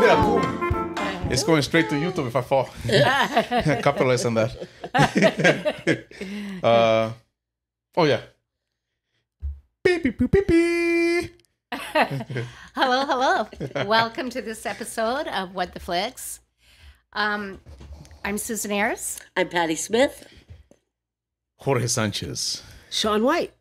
did a boom. It's going straight to YouTube if I fall. Capitalize on that. Oh, yeah. Beep, beep, beep, beep, beep. Hello. Welcome to this episode of What the Flicks. I'm Susan Ayers. I'm Patty Smith. Jorge Sanchez. Sean White.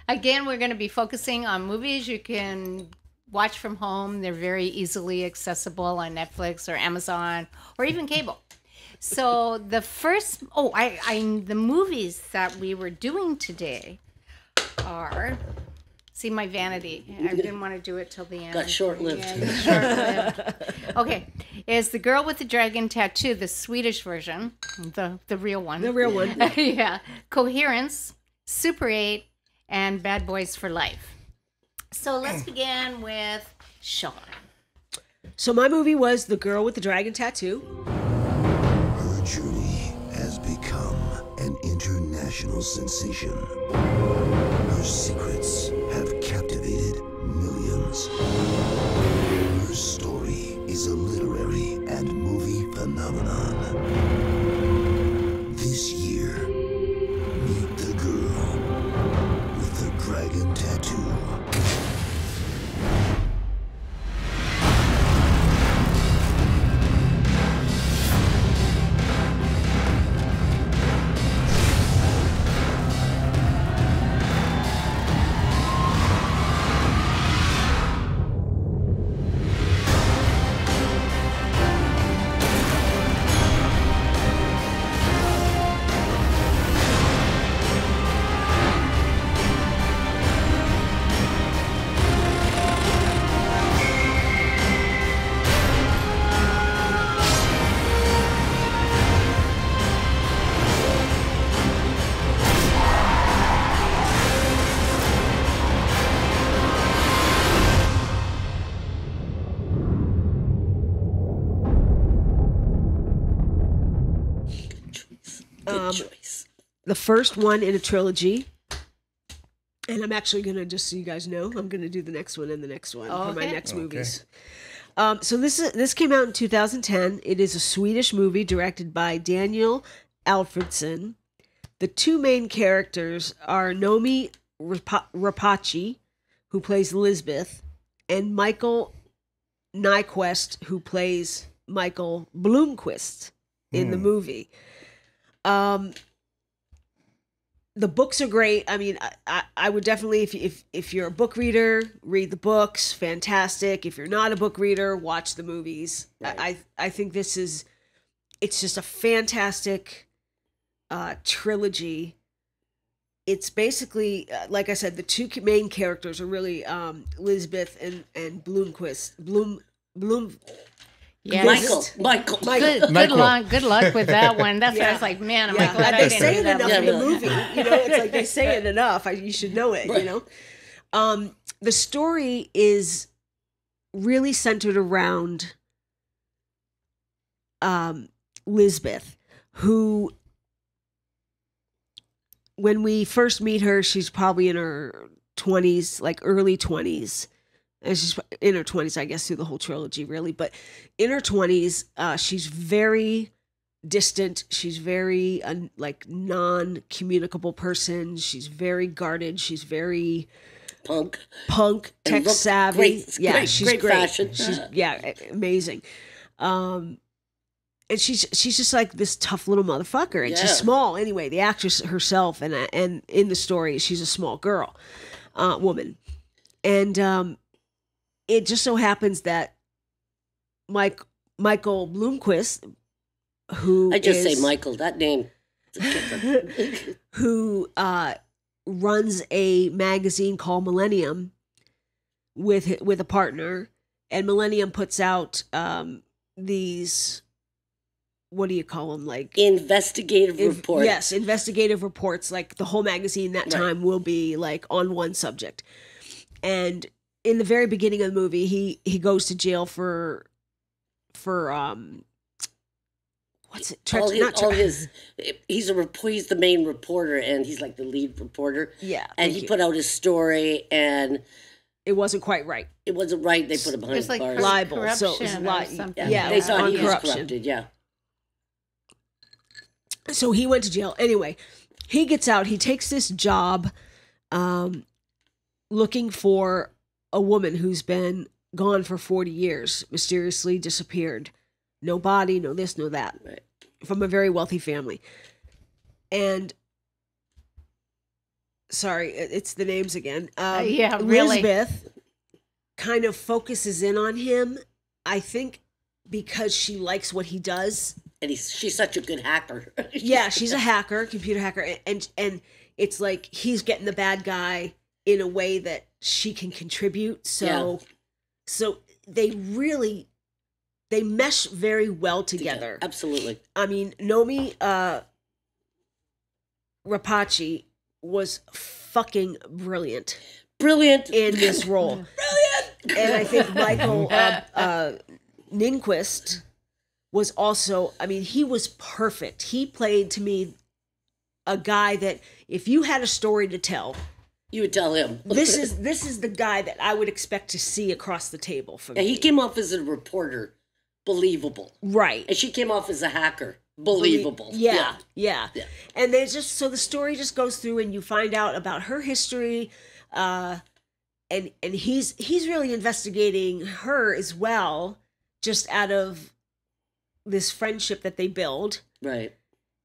Again, we're going to be focusing on movies you can watch from home. They're very easily accessible on Netflix or Amazon or even cable. So the first, the movies that we were doing today are, see my vanity. I didn't want to do it till the end. Got short-lived. Yeah, short-lived. Okay, is The Girl with the Dragon Tattoo, the Swedish version, the real one. The real one. Yeah. Coherence, Super 8, and Bad Boys for Life. So let's begin with Sean. So my movie was The Girl with the Dragon Tattoo. Her journey has become an international sensation. Her secrets have captivated millions. Her story is a literary and movie phenomenon. This year, meet the girl with the dragon tattoo. Choice. The first one in a trilogy. And I'm actually going to, just so you guys know, I'm going to do the next one and the next one for my next movies. So this came out in 2010. It is a Swedish movie directed by Daniel Alfredson. The two main characters are Nomi Rapace, who plays Lisbeth, and Michael Nyquist, who plays Michael Blomkvist in the movie. The books are great. I mean, I would definitely, if you're a book reader, read the books. Fantastic. If you're not a book reader, watch the movies. Right. I think it's just a fantastic trilogy. It's basically, like I said, the two main characters are really Lisbeth and Blomkvist. Yeah, Michael. Good luck with that one. That's why I was like, man, I'm glad I they didn't say do it that enough one. in the movie. You know, it's like they say it enough. You should know it. Right. You know, the story is really centered around Lisbeth, who, when we first meet her, she's probably in her 20s, like early 20s. And she's in her 20s, I guess, through the whole trilogy, really. But in her 20s, she's very distant. She's very, non-communicable person. She's very guarded. She's very punk, tech savvy. She's great. Fashion. She's amazing. And she's just like this tough little motherfucker. And she's small anyway. The actress herself, and in the story, she's a small girl, woman, and it just so happens that Michael Blomkvist, who say Michael, that name, who runs a magazine called Millennium with a partner, and Millennium puts out these, what do you call them, like investigative reports. Yes, investigative reports. Like the whole magazine that time will be like on one subject, and in the very beginning of the movie, he goes to jail for what's it? He's the main reporter, and he's like the lead reporter. Yeah, and he put out his story, and it wasn't quite right. It wasn't right. They put him behind It's like bars. Libel, so it was corruption or something. yeah, They thought on he was corruption. corrupted. Yeah. So he went to jail. Anyway, he gets out. He takes this job looking for a woman who's been gone for 40 years, mysteriously disappeared. No body, no this, no that. Right. From a very wealthy family. And, sorry, it's the names again. Yeah, really. Elizabeth kind of focuses in on him, I think, because she likes what he does. And she's such a good hacker. Yeah, she's a hacker, computer hacker, and it's like he's getting the bad guy in a way that she can contribute. So they mesh very well together. Absolutely. I mean, Nomi Rapace was fucking brilliant Brilliant. in this role. Brilliant. And I think Michael Ninquist was also, I mean, he was perfect. He played, to me, a guy that if you had a story to tell, You would tell him. this is the guy that I would expect to see across the table for Yeah, me. he came off as a reporter. Believable. Right. And she came off as a hacker. Believable. Yeah. Yeah. And they just, so the story just goes through and you find out about her history, and he's really investigating her as well, just out of this friendship that they build. Right.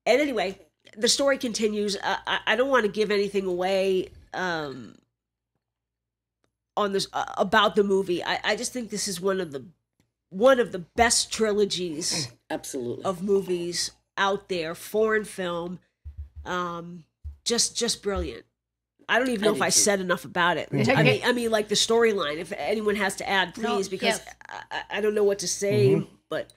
And anyway, the story continues. I don't want to give anything away on this about the movie. I just think this is one of the best trilogies Absolutely. of movies out there, foreign film. Just brilliant. I don't even know if I said enough about it. I mean, like the storyline. If anyone has to add, please, because I don't know what to say. But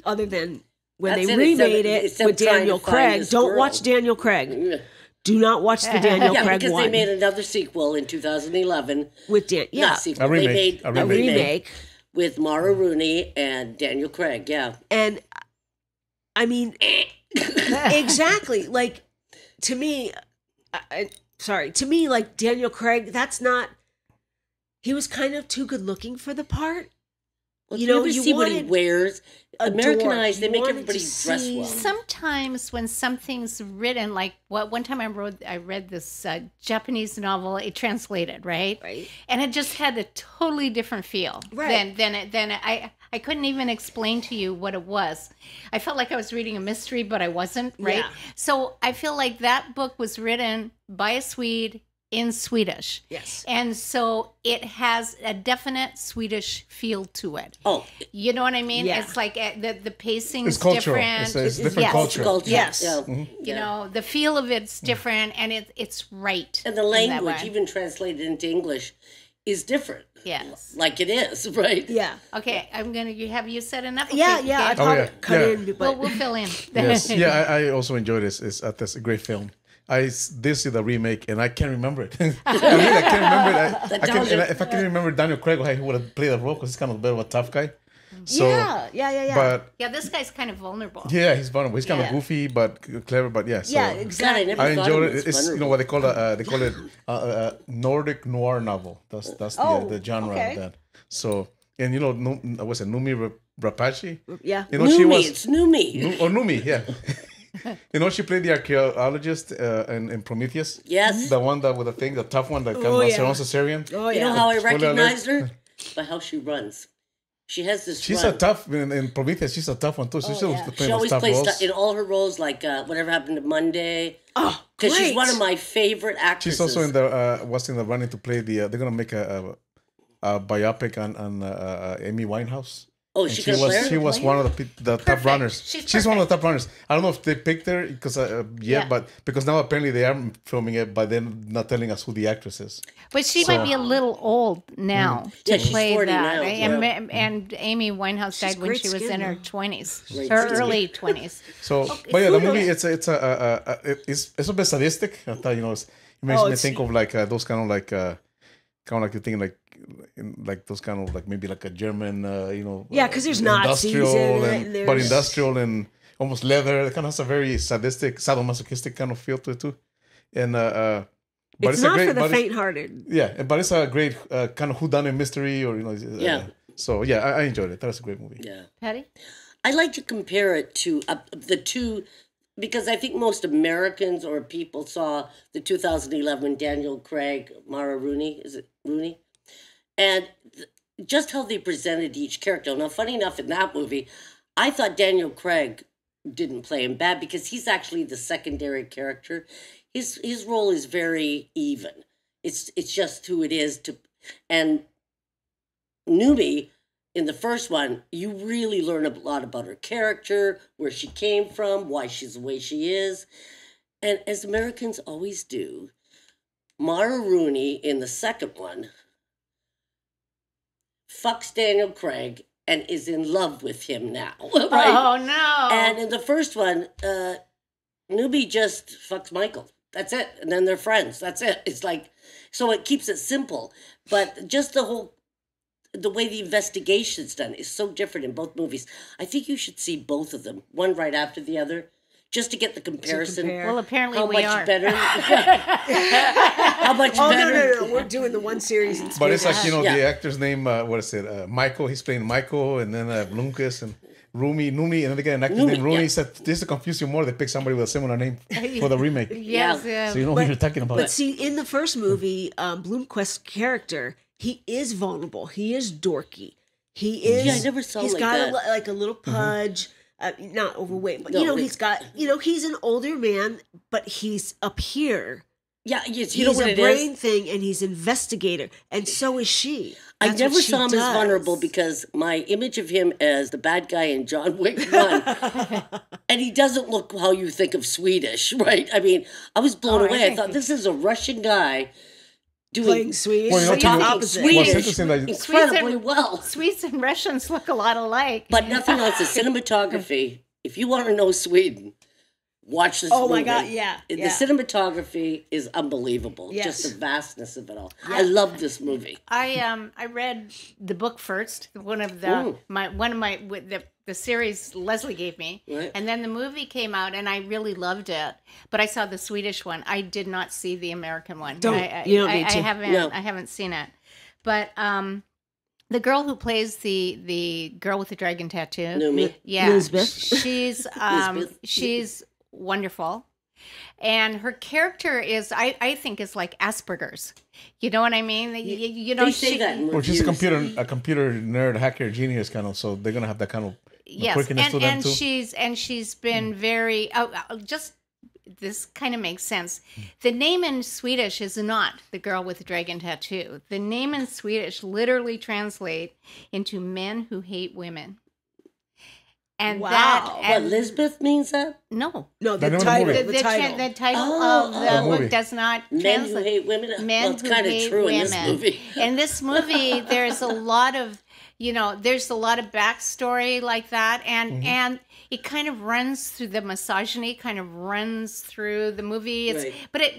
other than when That's they it. remade It's it them with trying to Daniel find Craig, this don't girl. watch Daniel Craig. Do not watch the Daniel Yeah, Craig because one they made another sequel in 2011. with Not sequel. A remake. They made A a remake. with Mara Rooney and Daniel Craig. Yeah. And I mean, exactly. Like, to me, like Daniel Craig, that's not, he was kind of too good looking for the part. Well, You know, ever you see what he wanted wears? Americanized, they You make wanted everybody to dress see well. Sometimes when something's written, like one time I read this Japanese novel, it translated, right? Right. And it just had a totally different feel. Right. Than I couldn't even explain to you what it was. I felt like I was reading a mystery, but I wasn't, right? Yeah. So I feel like that book was written by a Swede in Swedish. Yes. And so it has a definite Swedish feel to it. Oh, You know what I mean? Yeah. It's like the pacing It's is cultural. different. It's different Yes. culture. culture. Yes. Yeah. You know, the feel of it's different, and it's right. And the in that language, way. even translated into English, is different. Yes. Like it is, right? Yeah. Okay, have you said enough? Yeah, Okay, yeah. I okay. probably yeah. cut Yeah. in, but We'll fill in. Yes. Yeah, I also enjoy this. That's a great film. I did see the remake, and I can't remember it. I can't remember it. If I can remember Daniel Craig, he would have played the role because he's kind of a bit of a tough guy. So, yeah. But Yeah, this guy's kind of vulnerable. yeah, he's vulnerable. He's kind of Yeah. goofy, but clever. But yeah, so Yeah, God, I exactly. never I thought enjoyed of it. this It's vulnerable. what they call it Nordic Noir novel. That's the genre okay. of that. So and what's it, Numi Rapace? Yeah. You know, she Numi, was it's Numi. or Numi, yeah. She played the archaeologist in Prometheus. Yes. The one that with the thing, the tough one that kind Oh, of yeah. cesarean. Oh, You yeah. know how I Spoiler alert. recognized her? By how she runs. She has this She's run. a tough in Prometheus. She's a tough one too. So she's always yeah. playing She those always tough plays roles. in all her roles, like Whatever Happened to Monday. Oh, Because she's great. one of my favorite actresses. She's also in the was in the running to play the. They're gonna make a biopic on Amy Winehouse. Oh, And she she can was play she her? was one of the top runners. She's one of the top runners. I don't know if they picked her because Yeah. but because now apparently they are filming it, but they're not telling us who the actress is. But she might be a little old now to Yeah, she's play 40 that. now, And Amy Winehouse died when great she was skin, in her though. 20s, Great her skin. early 20s. So, but yeah, the who movie knows? it's a bit sadistic. I thought it makes me it's- think of like those kind of like you think like those kind of like maybe like a German Yeah, 'cause there's Nazis in industrial it, and and but there's- industrial and almost leather. It kind of has a very sadistic, sadomasochistic kind of feel to it too. And But it's not for the faint-hearted. Yeah, but it's a great kind of whodunit mystery, or Yeah. So yeah, I enjoyed it. That was a great movie. Yeah. Patty? I like to compare it to the two, because I think most Americans or people saw the 2011 Daniel Craig, Mara Rooney, is it Rooney? And just how they presented each character. Now, funny enough, in that movie, I thought Daniel Craig didn't play him bad because he's actually the secondary character. His role is very even. It's just who it is to, and Numi, in the first one, you really learn a lot about her character, where she came from, why she's the way she is. And as Americans always do, Mara Rooney in the second one fucks Daniel Craig and is in love with him now. Right? Oh, no. And in the first one, Newbie just fucks Michael. That's it. And then they're friends. That's it. It's like, so it keeps it simple. But just the way the investigation's done is so different in both movies. I think you should see both of them, one right after the other, just to get the comparison. Well, apparently how we much are. better? How much better? No. We're doing the one series. But it's like, Yeah. the actor's name, what is it? Michael, he's playing Michael, and then Blumquist and Numi, and then they get an actor's name, Rooney. Yeah. Said, this to confuse you more, they pick somebody with a similar name for the remake. Yes, Yeah. So you know who you're talking about. But see, in the first movie, Blomqvist's character, he is vulnerable. He is dorky. He is. Yeah, I never saw He's like got that. like a little pudge. Not overweight, but No, he's got. He's an older man, but he's up here. Yeah, you He's know what a it brain is? thing, and he's investigator, and so is she. I That's never what she saw him does. as vulnerable because my image of him as the bad guy in John Wick 1, and he doesn't look how you think of Swedish, right? I mean, I was blown away. I thought, this is a Russian guy playing doing Swedish. Well, so talking you're opposite. opposite. What's Swedish interesting that incredibly well. Swedes and Russians look a lot alike. But nothing else. The cinematography, if you want to know Sweden, watch this Oh movie. my God, yeah, The yeah. cinematography is unbelievable. Yes. Just the vastness of it all. I love this movie. I read the book first, one of Ooh. the series Leslie gave me, Right. and then the movie came out, and I really loved it. But I saw the Swedish one. I did not see the American one. You don't need to. I haven't seen it. But the girl who plays the girl with the dragon tattoo, Numi. yeah, Lisbeth. she's wonderful. And her character is, I think, is like Asperger's. You know what I mean? They say that in Or she's a reviews. computer nerd, hacker, genius kind of. So they're gonna have that kind of Yes, quirkiness to them and too. she's been very just. This kind of makes sense. The name in Swedish is not the girl with the dragon tattoo. The name in Swedish literally translates into men who hate women. And Wow. What, Lisbeth means that? no. No, The the name of the title. movie. The title. The title Oh, of oh. the The movie. book does not Men translate. who hate women? Men Well, it's who kind of hate true women. in this movie. In this movie, there's a lot of, there's a lot of backstory like that, and it kind of runs through the misogyny, kind of runs through the movie. Right.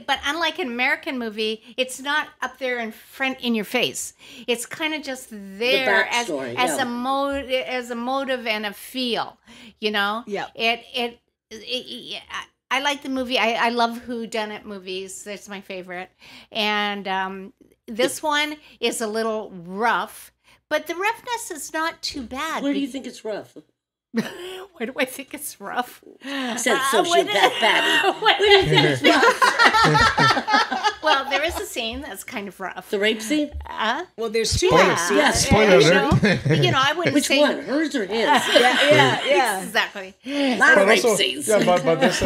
But unlike an American movie, it's not up there in front in your face. It's kind of just there as backstory, a motive and a feel. Yeah. I like the movie. I love whodunit movies. That's my favorite. And this one is a little rough, but the roughness is not too bad. Where do you think it's rough? Why do I think it's rough? Said sociopath Patty. Where do you think it's rough? Well, there is a scene that's kind of rough. The rape scene? Well, there's two Spoiler. rape scenes. Yes. Spoiler alert. I wouldn't Which say one? Hers or his? Yeah. exactly. A lot of But rape also, scenes. yeah, but there's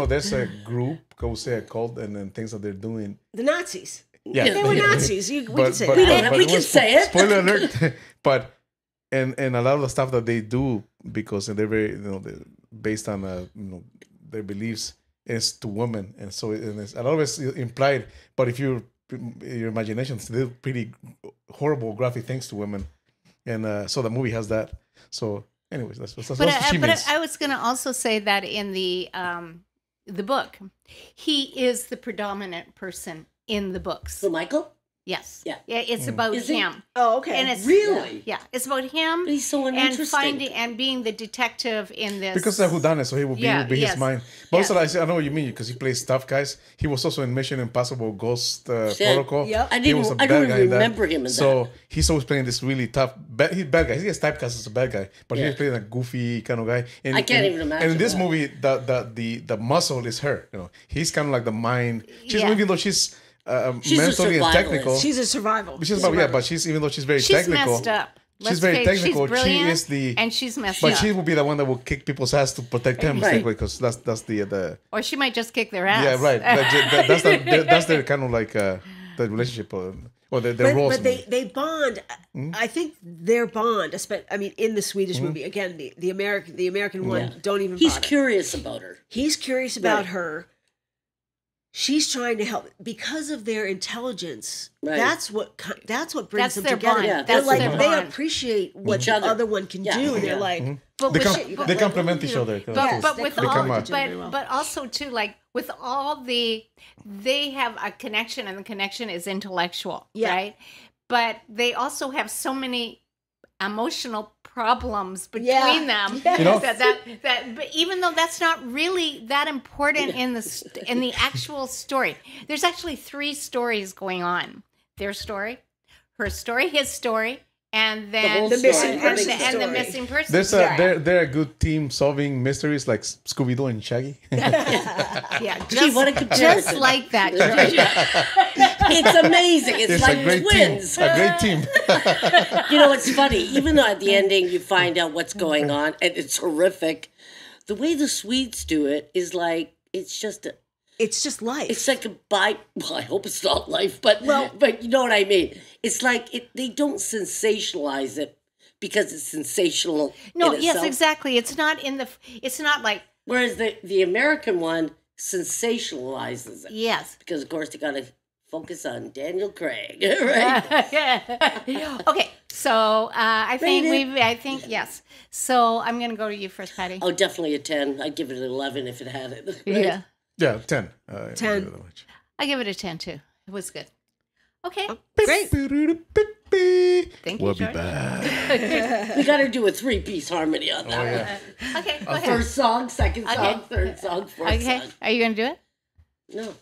there's a group, go say a cult, and then things that they're doing. The Nazis. Yeah, They were Nazis. We can say but, that. We can say it. Spoiler alert. But and a lot of the stuff that they do, because they're very they're based on their beliefs, is to women, and so it's a lot of it's implied. But if your imagination still pretty horrible, graphic things to women, and so the movie has that. So, anyways, that's what she means. I was going to also say that in the book, he is the predominant person in the books. So Michael? Yes. Yeah. It's about Is it? him. Oh, okay. And it's Really? Yeah, it's about him. He's so and uninteresting. being the detective in this. Because of whodunit, so he will be, Yeah, his yes. mind. But Yes. also, I know what you mean because he plays tough guys. He was also in Mission Impossible Ghost Shit. Protocol. Yep. I He was didn't. a I bad don't guy even in that. remember him in So that. he's always playing this really tough. He's bad guy. He gets typecast as a bad guy, but Yeah. he's playing a goofy kind of guy. And, I can't even imagine And in this that. movie, the muscle is her. You know, he's kind of like the mind. She's Yeah. even though she's She's a mentally and survivalist. technical. She's a survival. But she's even though she's very she's technical. messed up. She's very technical. She's brilliant, she is the. and she's messed But up. she will be the one that will kick people's ass to protect them, Right. because that's the Or she might just kick their ass. yeah, right. That's their kind of like the relationship or their roles. But they bond. I think their bond. I mean, in the Swedish movie, again, the American one, don't even. He's bother. curious about her. He's curious about Right. her. She's trying to help because of their intelligence. Right. That's what brings That's them their together. bond. Yeah, They're that's like their they bond. appreciate what Each the other. other one can Yeah. do, and they're Yeah. like, But they, with they complement each other. But, but with they all, complement each other very well. but also too, like with all they have a connection, and the connection is intellectual, Yeah. right? But they also have so many emotional problems between Yeah. them. Yes. You know- that but even though that's not really that important in the actual story, there's actually 3 stories going on: their story, her story, his story, and then whole The story, missing the person big and the story. missing person. There's story. they're a good team solving mysteries like Scooby Doo and Shaggy. Yeah, Gee, what a comparison. just like that. Georgia. It's amazing. It's It's like a great twins. team. A great team. You know, it's funny. Even though at the ending you find out what's going on and it's horrific, the way the Swedes do it is like it's just life. it's like a well, I hope it's not life, but you know what I mean. It's like they don't sensationalize it because it's sensational. No, in yes, itself. exactly. It's not like Whereas the American one sensationalizes it yes. because of course they got to focus on Daniel Craig, right? Okay, so I Rated. think yes. So I'm gonna go to you first, Patty. Oh, definitely a 10. I'd give it an 11 if it had it. Right? Yeah, Yeah, 10. 10. I give it a 10 too. It was good. Okay, Great. thank you. We'll be George. back. We got to do a 3-piece harmony on that Oh, one. yeah. Okay, go ahead. First song, second song, Okay. third song, fourth Okay, song. are you gonna do it? No.